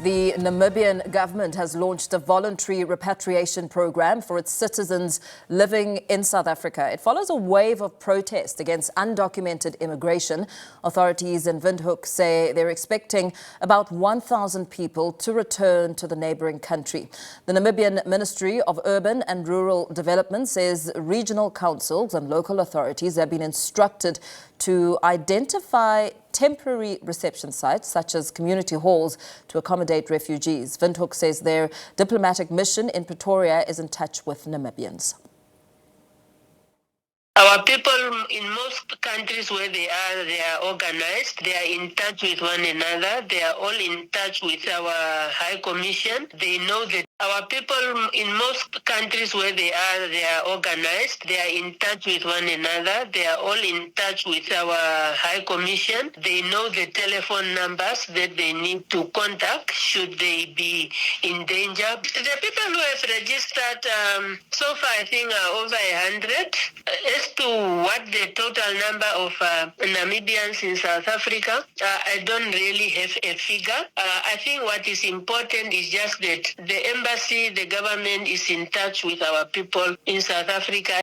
The Namibian government has launched a voluntary repatriation program for its citizens living in South Africa. It follows a wave of protest against undocumented immigration. Authorities in Windhoek say they're expecting about 1,000 people to return to the neighboring country. The Namibian Ministry of Urban and Rural Development says regional councils and local authorities have been instructed to identify temporary reception sites, such as community halls, to accommodate refugees. Windhoek says their diplomatic mission in Pretoria is in touch with Namibians. Our people in most countries where they are organized. They are in touch with one another. They are all in touch with our High Commission. They know that our people in most countries where they are organized. They are in touch with one another. They are all in touch with our High Commission. They know the telephone numbers that they need to contact should they be in danger. The people who have registered so far, I think, are over 100. As to what the total number of Namibians in South Africa, I don't really have a figure. I think what is important is just that the embassy, the government is in touch with our people in South Africa.